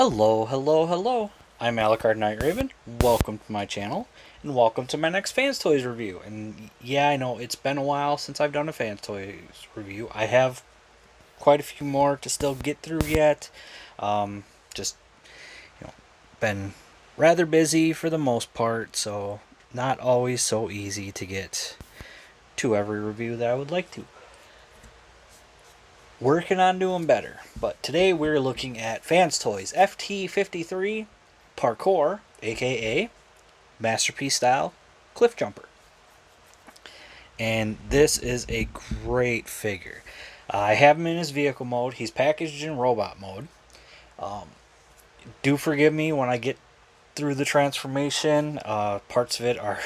Hello, hello, hello. I'm Alucard Night Raven. Welcome to my channel, and welcome to my next Fanstoys review. And yeah, I know it's been a while since I've done a Fanstoys review. I have quite a few more to still get through yet. Just been rather busy for the most part, so not always so easy to get to every review that I would like to. Working on doing better, but today we're looking at Fanstoys FT-53 Parkour, aka Masterpiece Style Cliffjumper. And this is a great figure. I have him in his vehicle mode. He's packaged in robot mode. Do forgive me when I get through the transformation. Parts of it are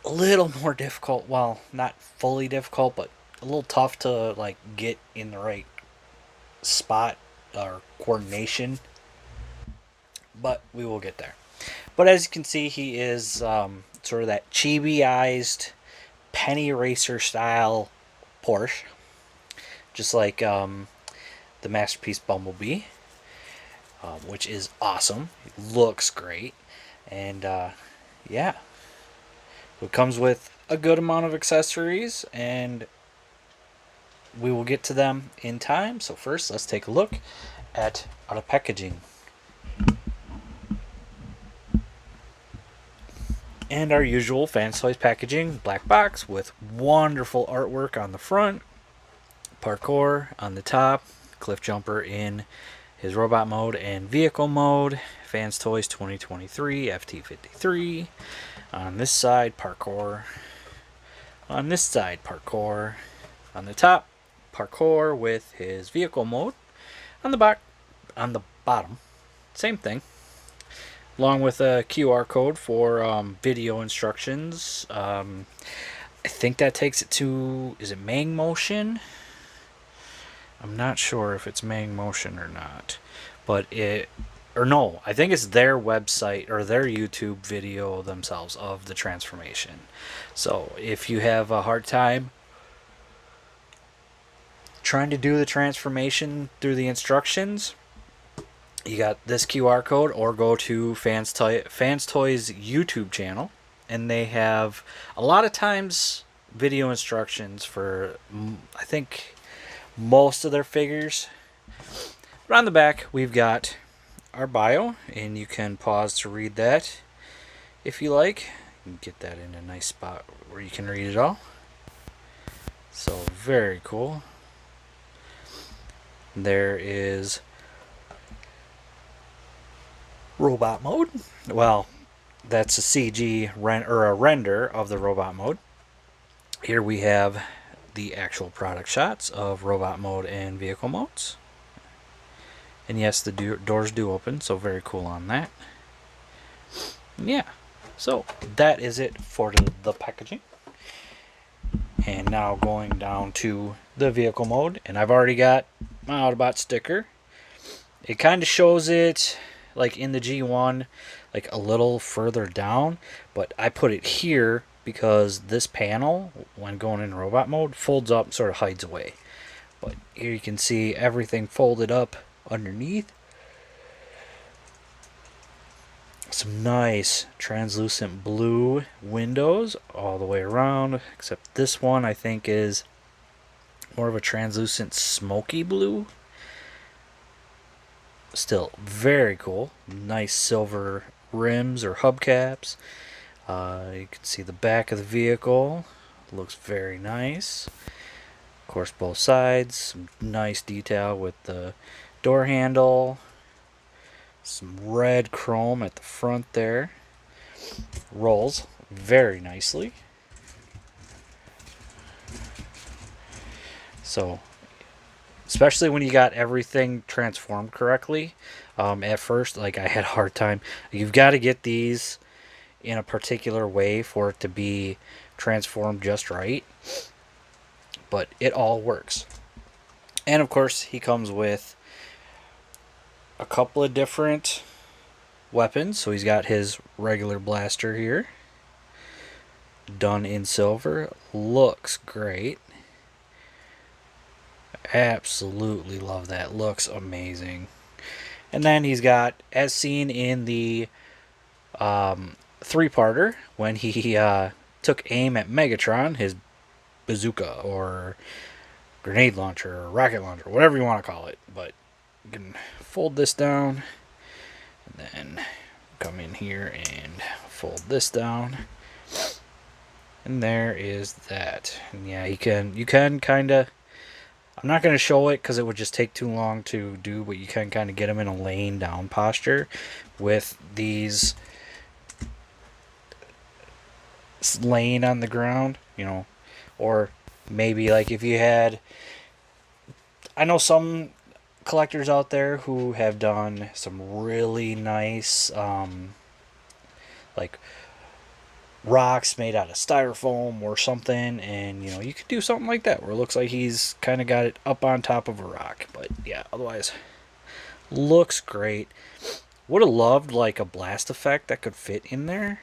a little more difficult. Well, not fully difficult, but a little tough to get in the right spot or coordination, but we will get there. But as you can see, he is sort of that chibi-ized penny racer style Porsche, just like the Masterpiece Bumblebee, which is awesome. It looks great, and yeah, it comes with a good amount of accessories, and we will get to them in time. So first, let's take a look at the packaging. And our usual Fanstoys packaging, black box with wonderful artwork on the front, Parkour on the top, Cliffjumper in his robot mode and vehicle mode, Fanstoys 2023 FT-53. On this side, Parkour. On this side, Parkour. On the top, Parkour with his vehicle mode. On the bottom, same thing, along with a QR code for video instructions. I think that takes it to, is it Mang Motion? I'm not sure if it's Mang Motion or not, but I think it's their website or their YouTube video themselves of the transformation. So if you have a hard time trying to do the transformation through the instructions, you got this QR code, or go to Fanstoys YouTube channel, and they have a lot of times video instructions for, I think, most of their figures. But on the back, we've got our bio, and you can pause to read that if you like. You can get that in a nice spot where you can read it all. So very cool. There is robot mode. Well, that's a CG or a render of the robot mode. Here we have the actual product shots of robot mode and vehicle modes. And yes, the doors do open, so very cool on that. Yeah, so that is it for the packaging. And now going down to the vehicle mode, and I've already got my Autobot sticker. It kind of shows it like in the G1, like a little further down, but I put it here because this panel, when going in robot mode, folds up and sort of hides away. But here you can see everything folded up underneath. Some nice translucent blue windows all the way around, except this one I think is more of a translucent smoky blue. Still very cool. Nice silver rims or hubcaps. You can see the back of the vehicle. Looks very nice. Of course, both sides. Some nice detail with the door handle. Some red chrome at the front there. Rolls very nicely. So, especially when you got everything transformed correctly. At first, I had a hard time. You've got to get these in a particular way for it to be transformed just right. But it all works. And of course, he comes with a couple of different weapons. So he's got his regular blaster here, done in silver. Looks great. Absolutely love that. Looks amazing. And then he's got, as seen in the three-parter, when he took aim at Megatron, his bazooka or grenade launcher or rocket launcher, whatever you want to call it. But you can fold this down and then come in here and fold this down. And there is that. And yeah, you can kind of, I'm not going to show it because it would just take too long to do, but you can kind of get them in a laying down posture with these laying on the ground, you know, or maybe like if you had, I know some collectors out there who have done some really nice like rocks made out of styrofoam or something, and you know, you could do something like that where it looks like he's kind of got it up on top of a rock. But yeah, otherwise looks great. Would have loved like a blast effect that could fit in there.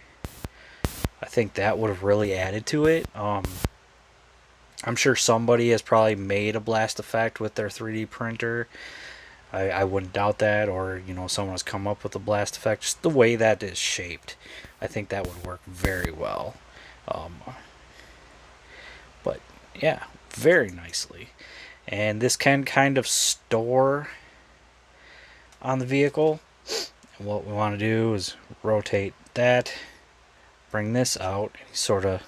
I think that would have really added to it. I'm sure somebody has probably made a blast effect with their 3D printer. I wouldn't doubt that, or you know, someone has come up with a blast effect. Just the way that is shaped, I think that would work very well. But yeah, very nicely. And this can kind of store on the vehicle. And what we want to do is rotate that, bring this out, and sort of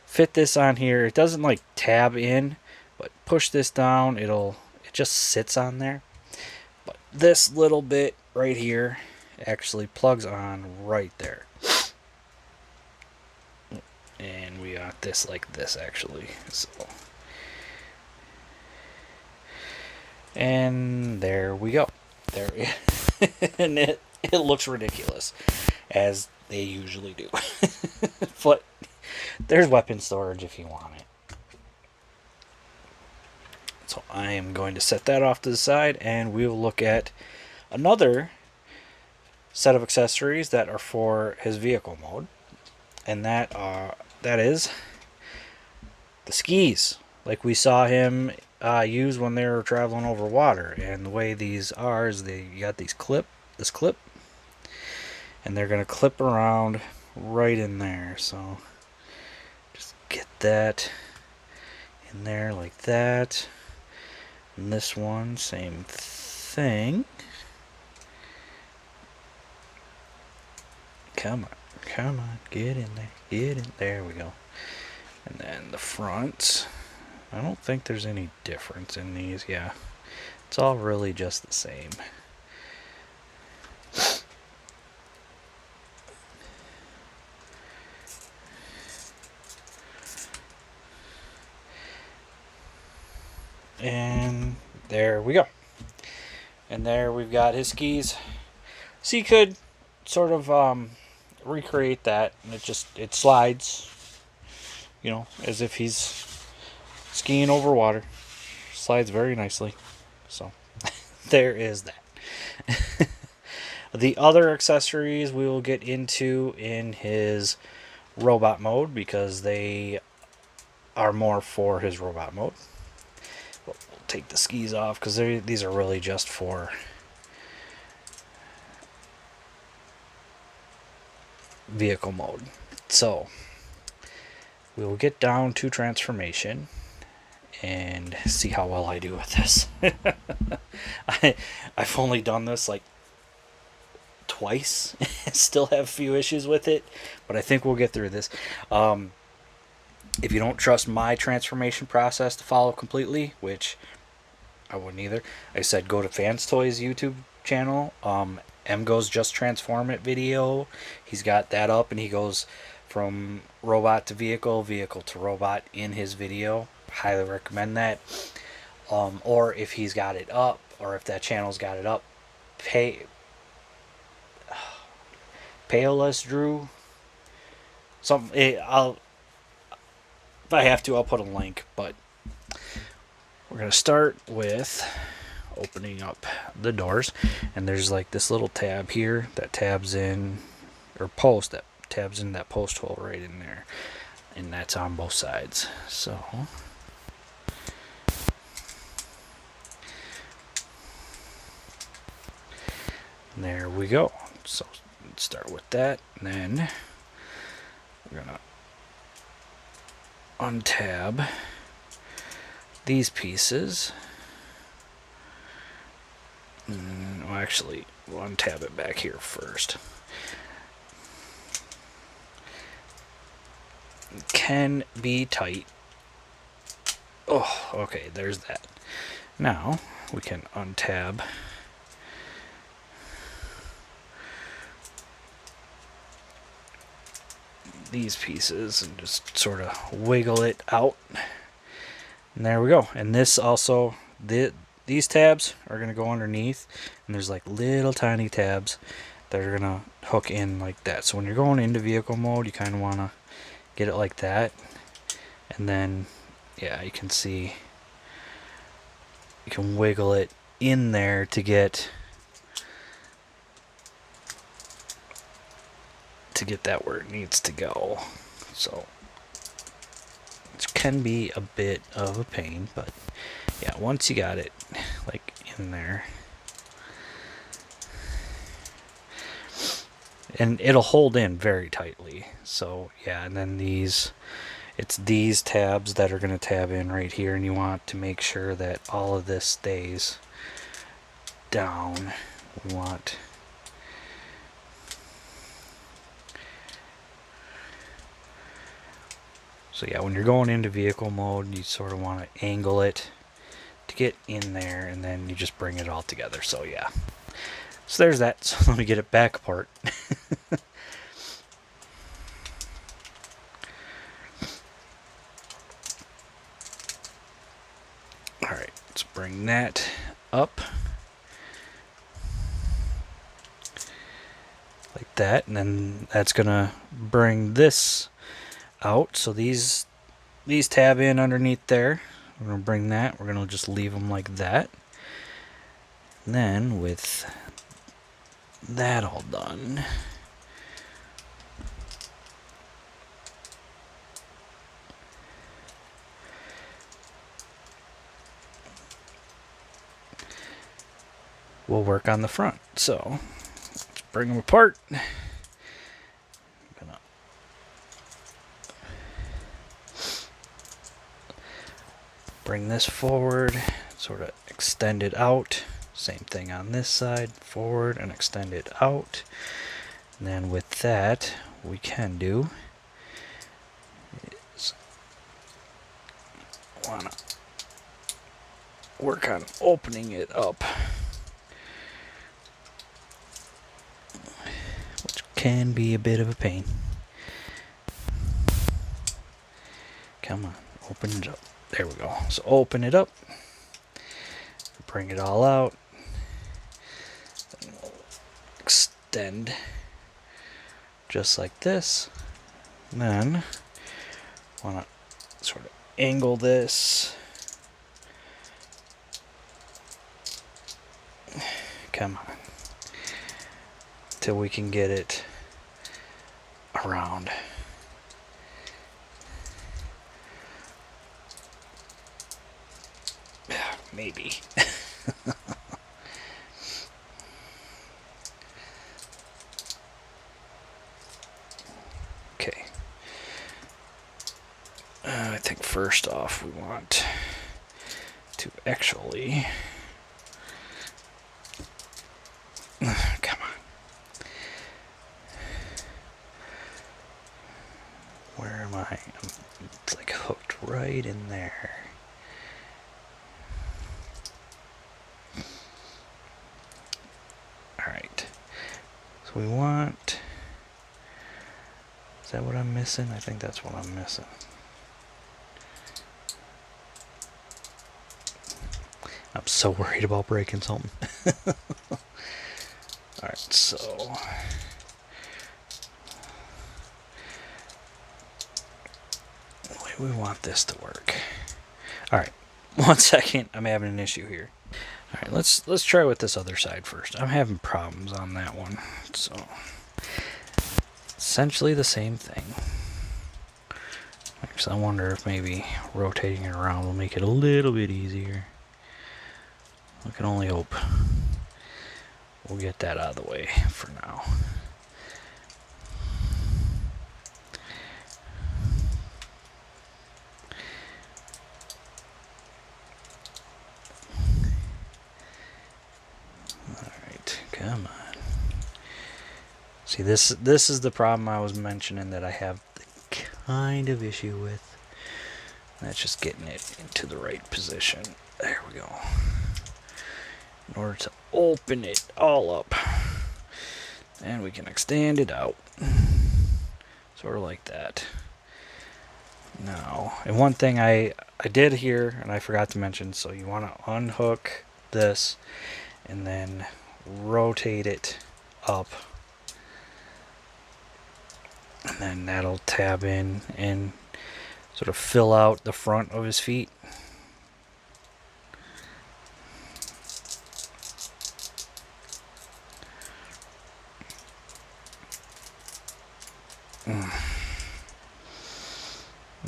fit this on here. It doesn't like tab in, but push this down, it just sits on there. But this little bit right here actually plugs on right there. And we got this like this actually. So, and there we go. There and it looks ridiculous, as they usually do. But there's weapon storage if you want it. So I am going to set that off to the side, and we will look at another set of accessories that are for his vehicle mode, and that is the skis, like we saw him use when they were traveling over water. And the way these are is you got this clip, and they're going to clip around right in there. So just get that in there like that. And this one, same thing. Come on, get in there, there we go. And then the front, I don't think there's any difference in these. Yeah, it's all really just the same. And there we go. And there we've got his skis. So you could sort of recreate that, and it slides, you know, as if he's skiing over water. Slides very nicely. So there is that. The other accessories we will get into in his robot mode, because they are more for his robot mode. We'll take the skis off because these are really just for vehicle mode. So we will get down to transformation and see how well I do with this. I've only done this like twice. Still have a few issues with it, but I think we'll get through this. If you don't trust my transformation process to follow completely, which I wouldn't either, I said go to Fanstoys YouTube channel. M goes Just Transform It video. He's got that up, and he goes from robot to vehicle, vehicle to robot in his video. Highly recommend that. Or if he's got it up, or if that channel's got it up, Payolas Drew. If I have to, I'll put a link. But we're gonna start with opening up the doors, and there's like this little tab here that tabs in, or post that tabs in that post hole right in there, and that's on both sides. So There we go. So let's start with that, and then we're gonna untab these pieces. Well, actually, we'll untab it back here first. It can be tight. Oh, okay, there's that. Now we can untab these pieces and just sort of wiggle it out. And there we go. And this also, these tabs are going to go underneath, and there's like little tiny tabs that are going to hook in like that. So when you're going into vehicle mode, you kind of want to get it like that. And then, yeah, you can see, you can wiggle it in there to get that where it needs to go. So it can be a bit of a pain, but yeah, once you got it like in there, and it'll hold in very tightly. So yeah, and then it's these tabs that are going to tab in right here, and you want to make sure that all of this stays down. We want so yeah, when you're going into vehicle mode, you sort of want to angle it to get in there, and then you just bring it all together. So yeah, so there's that. So let me get it back apart. Alright, let's bring that up like that, and then that's gonna bring this out. So these tab in underneath there. We're gonna bring that. We're gonna just leave them like that. And then with that all done, we'll work on the front. So let's bring them apart. Bring this forward, sort of extend it out. Same thing on this side, forward and extend it out. And then with that, we can do is want to work on opening it up, which can be a bit of a pain. Come on, open it up. There we go. So open it up, bring it all out, then we'll extend just like this. And then want to sort of angle this. Come on, till we can get it around. Maybe. Okay. I think first off we want to actually come on. Where am I? It's like hooked right in there. So we want, is that what I'm missing? I think that's what I'm missing. I'm so worried about breaking something. Alright, so the way we want this to work. Alright, 1 second, I'm having an issue here. Alright, let's try with this other side first. I'm having problems on that one. So essentially the same thing. Actually, I wonder if maybe rotating it around will make it a little bit easier. I can only hope. we'll get that out of the way for now. Alright, come on. See, this is the problem I was mentioning that I have the kind of issue with. That's just getting it into the right position. There we go. In order to open it all up. And we can extend it out. Sort of like that. Now, and one thing I did here, and I forgot to mention, so you want to unhook this and then rotate it up. And then that'll tab in and sort of fill out the front of his feet.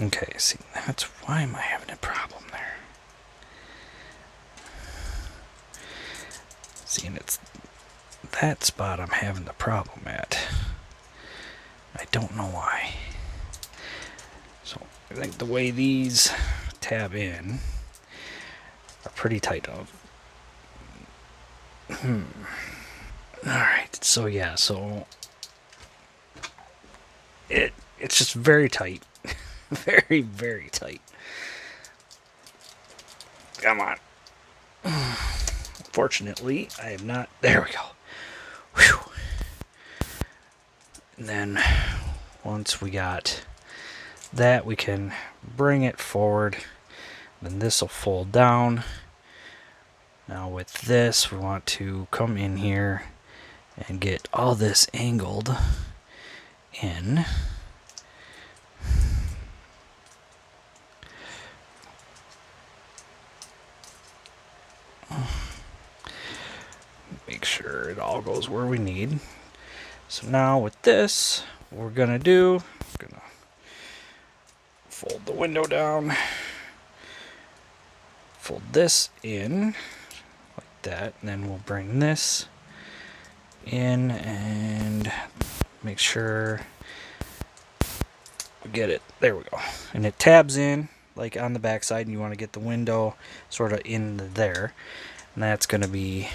Okay, see, that's why am I having a problem there? See, and it's that spot I'm having the problem at. I don't know why. So I think the way these tab in are pretty tight up. Alright, so yeah, so it's just very tight. Very, very tight. Come on. Fortunately, I have not. There we go. Whew. And then once we got that, we can bring it forward. Then this will fold down. Now with this, we want to come in here and get all this angled in. Make sure it all goes where we need. So now with this, what we're gonna do, we're gonna fold the window down, fold this in like that, and then we'll bring this in and make sure we get it. There we go. And it tabs in like on the back side, and you want to get the window sort of in there, and that's gonna be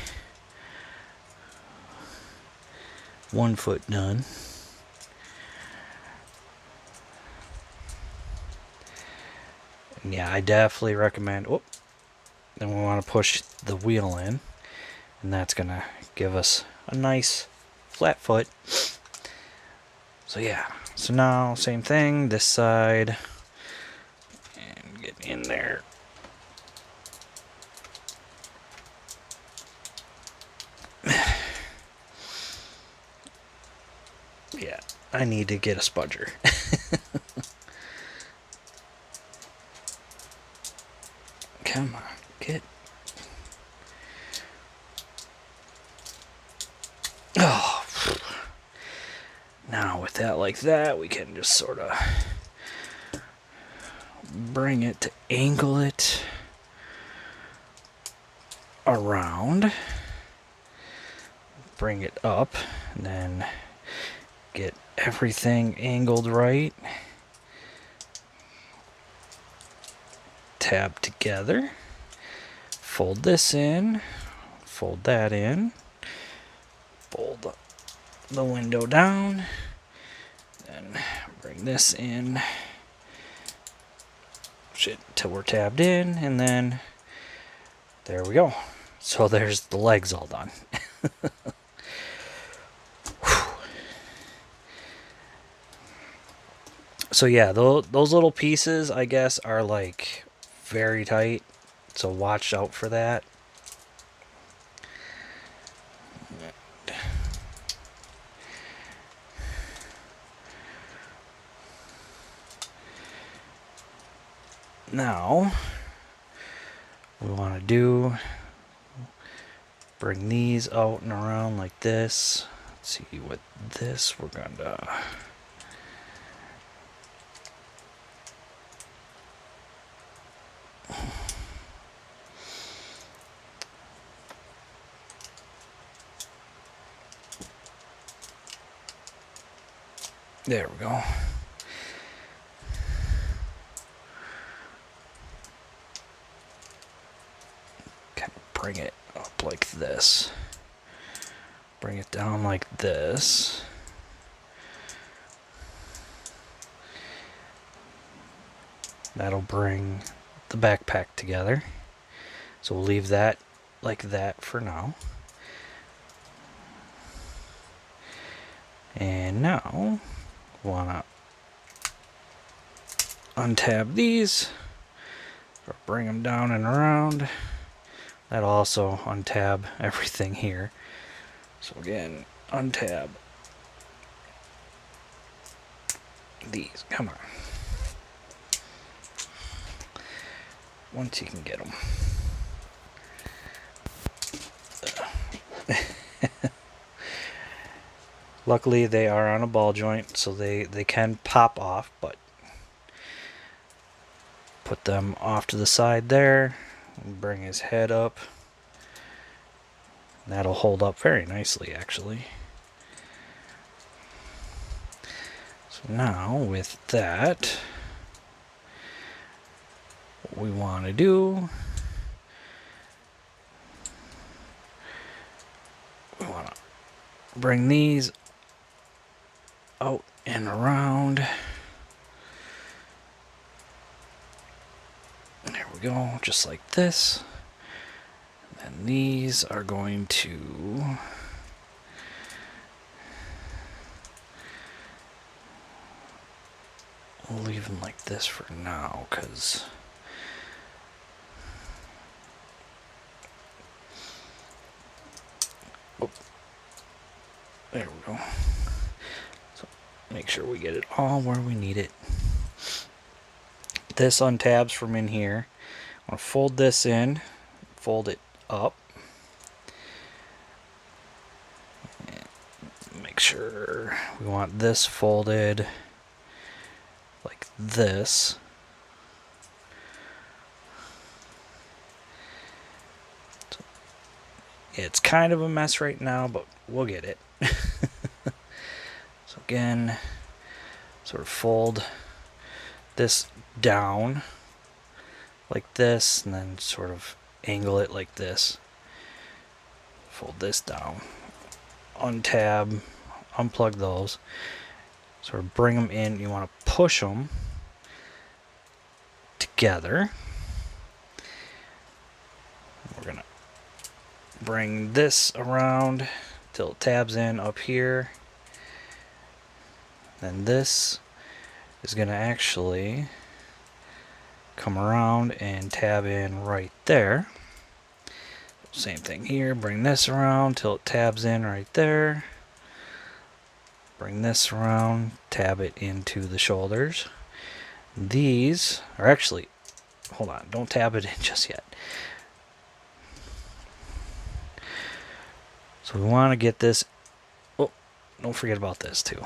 1 foot done. And yeah, I definitely recommend. Oh, then we want to push the wheel in, and that's gonna give us a nice flat foot. So yeah, so now same thing this side, and get in there. Yeah, I need to get a spudger. Come on, get. Oh. Now with that like that, we can just sort of bring it to angle it around. Bring it up, and then get everything angled right. Tab together. Fold this in. Fold that in. Fold the window down. Then bring this in. Shit, till we're tabbed in, and then there we go. So there's the legs all done. So yeah, those little pieces, I guess, are like very tight. So watch out for that. Now, we want to bring these out and around like this. Let's see, with this, we're going to... There we go. Kind of bring it up like this. Bring it down like this. That'll bring the backpack together. So we'll leave that like that for now. And now, wanna untab these, or bring them down and around. That'll also untab everything here. So again, untab these. Come on. Once you can get them. Luckily they are on a ball joint, so they can pop off, but put them off to the side there, and bring his head up. That'll hold up very nicely, actually. So now with that, what we want to do, we want to bring these out and around. There we go, just like this. And these are going to we'll leave them like this for now, because there we go. So make sure we get it all where we need it. This untabs from in here. I'm going to fold this in, fold it up. And make sure we want this folded like this. So, yeah, it's kind of a mess right now, but we'll get it. So again, sort of fold this down like this, and then sort of angle it like this. Fold this down, untab, unplug those, sort of bring them in. You want to push them together. We're gonna bring this around till it tabs in up here. Then this is going to actually come around and tab in right there. Same thing here. Bring this around till it tabs in right there. Bring this around, tab it into the shoulders. These are actually, hold on, don't tab it in just yet. So we want to get this, oh, don't forget about this too.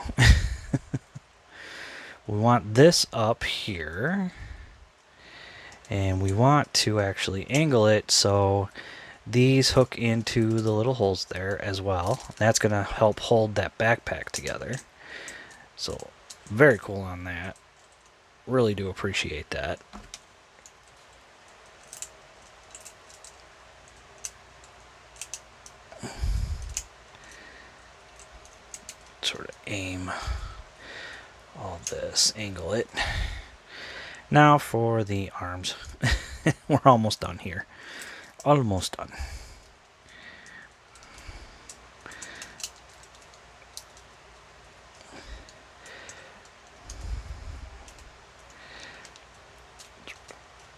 We want this up here, and we want to actually angle it so these hook into the little holes there as well. That's going to help hold that backpack together. So very cool on that. Really do appreciate that. Sort of aim all this, angle it. Now for the arms. We're almost done here. Almost done.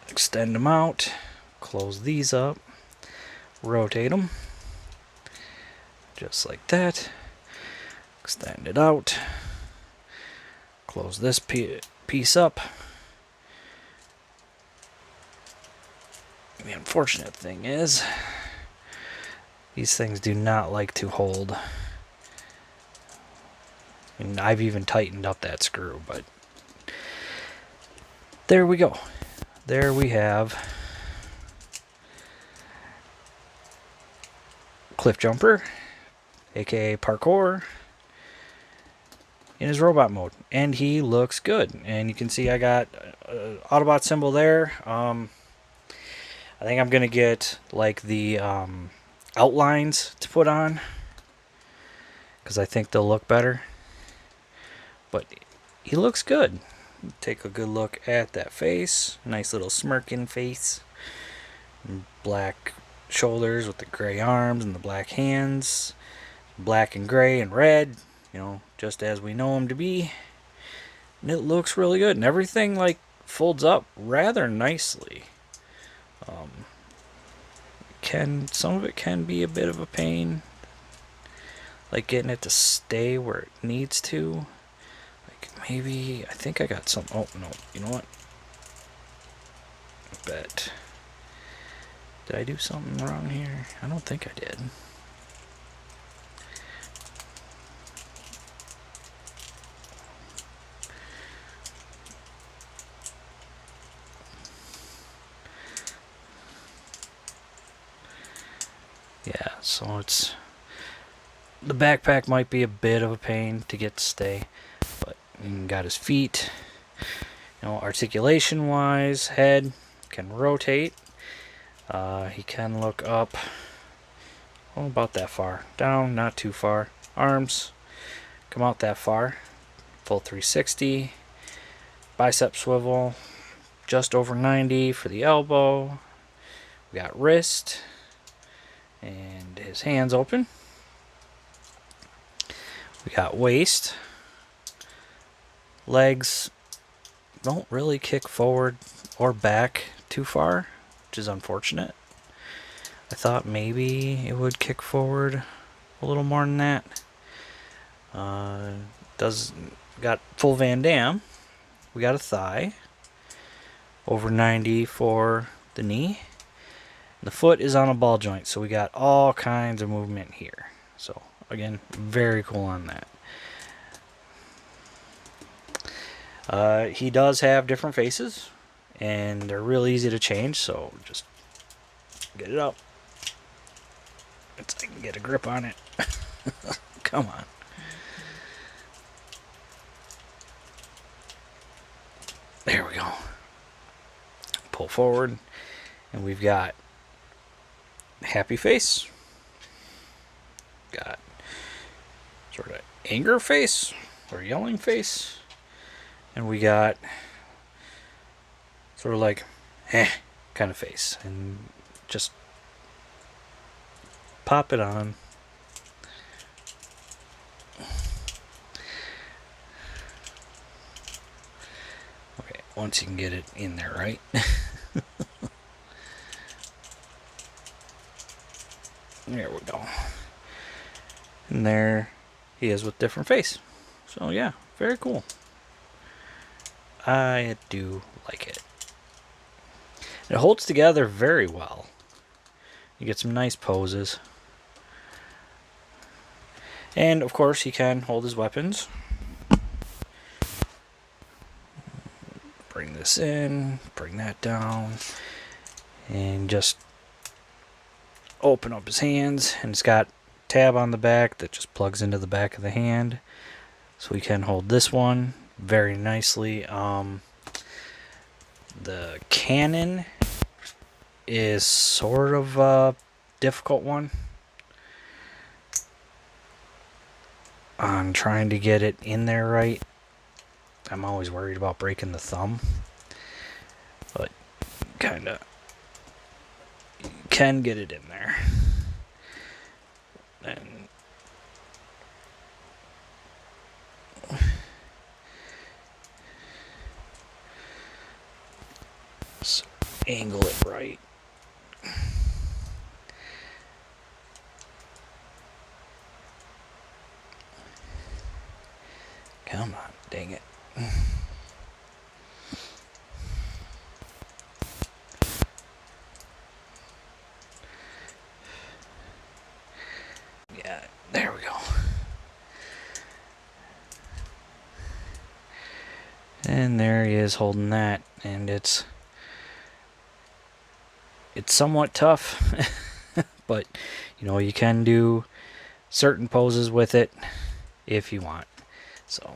Extend them out, close these up, rotate them, just like that. Extend it out. Close this piece up. The unfortunate thing is, these things do not like to hold. And I've even tightened up that screw, but there we go. There we have Cliffjumper, aka Parkour, in his robot mode, and he looks good. And you can see I got Autobot symbol there. I think I'm gonna get like the outlines to put on because I think they'll look better. But he looks good. Take a good look at that face. Nice little smirking face. Black shoulders with the gray arms and the black hands. Black and gray and red. You know, just as we know him to be. And it looks really good. And everything like folds up rather nicely. Some of it can be a bit of a pain. Like getting it to stay where it needs to. Maybe, I think I got some, oh no, you know what? I bet. Did I do something wrong here? I don't think I did. Yeah, so it's, the backpack might be a bit of a pain to get to stay, but got his feet, you know, articulation wise, head can rotate, he can look up, oh, about that far, down, not too far, arms come out that far, full 360, bicep swivel, just over 90 for the elbow, we got wrist, and his hands open, we got waist, legs don't really kick forward or back too far, which is unfortunate. I thought maybe it would kick forward a little more than that. Got full Van Damme. We got a thigh. Over 90 for the knee. The foot is on a ball joint, so we got all kinds of movement here. So again, very cool on that. He does have different faces, and they're real easy to change, so just get it up. I can get a grip on it. Come on. There we go. Pull forward, and we've got happy face. Got sort of anger face or yelling face. And we got sort of like kind of face. And just pop it on. Okay, once you can get it in there, right? There we go. And there he is with different face. So yeah, very cool. I do like it. It holds together very well. You get some nice poses. And of course he can hold his weapons. Bring this in, bring that down, and just open up his hands. And it's got a tab on the back that just plugs into the back of the hand. So we can hold this one very nicely. The cannon is sort of a difficult one. I'm trying to get it in there right. I'm always worried about breaking the thumb, but kinda can get it in there. And so angle it right. Come on, dang it. Yeah, there we go. And there he is holding that, and it's somewhat tough, but you know, you can do certain poses with it if you want. So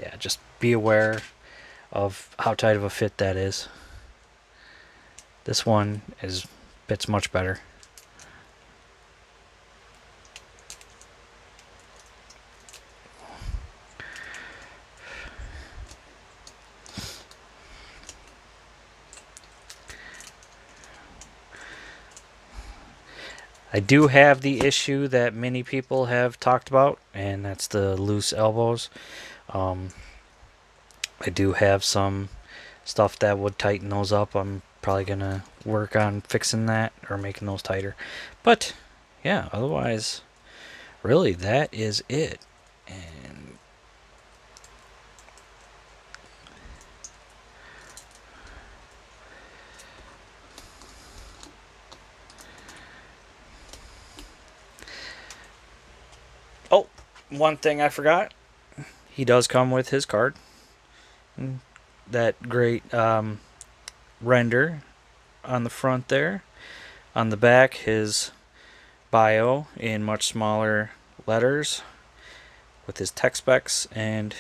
yeah, just be aware of how tight of a fit that is. This one fits much better. I do have the issue that many people have talked about, and that's the loose elbows. Um, I do have some stuff that would tighten those up. I'm probably going to work on fixing that or making those tighter. But yeah, otherwise, really, that is it. And oh, one thing I forgot. He does come with his card. That great render on the front there. On the back, his bio in much smaller letters with his tech specs, and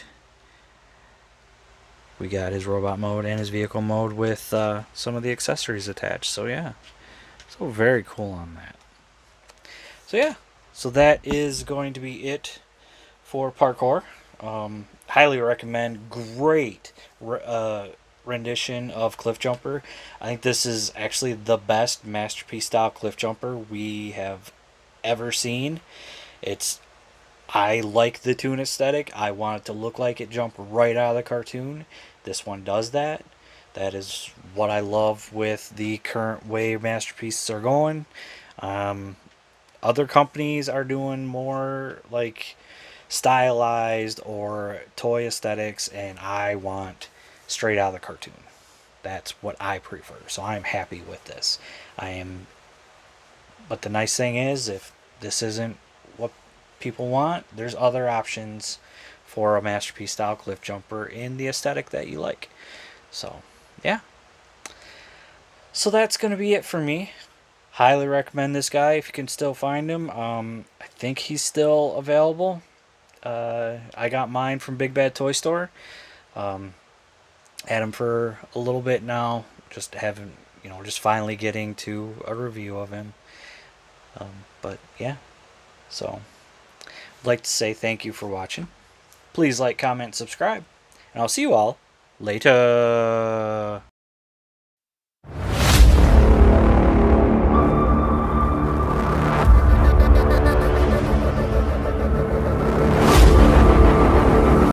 we got his robot mode and his vehicle mode with some of the accessories attached. So yeah, so very cool on that. So yeah, so that is going to be it for Parkour. Highly recommend. Great rendition of Cliffjumper. I think this is actually the best masterpiece style Cliffjumper we have ever seen. I like the toon aesthetic. I want it to look like it jumped right out of the cartoon. This one does that. That is what I love with the current way masterpieces are going. Other companies are doing more like stylized or toy aesthetics, and I want straight out of the cartoon. That's what I prefer. So I'm happy with this. I am. But the nice thing is, if this isn't what people want, there's other options for a masterpiece style Cliffjumper in the aesthetic that you like. So, yeah. So that's going to be it for me. Highly recommend this guy if you can still find him. I think he's still available. I got mine from Big Bad Toy Store. Had him for a little bit now. Just haven't, just finally getting to a review of him. But yeah, so I'd like to say thank you for watching. Please like, comment, subscribe, and I'll see you all later.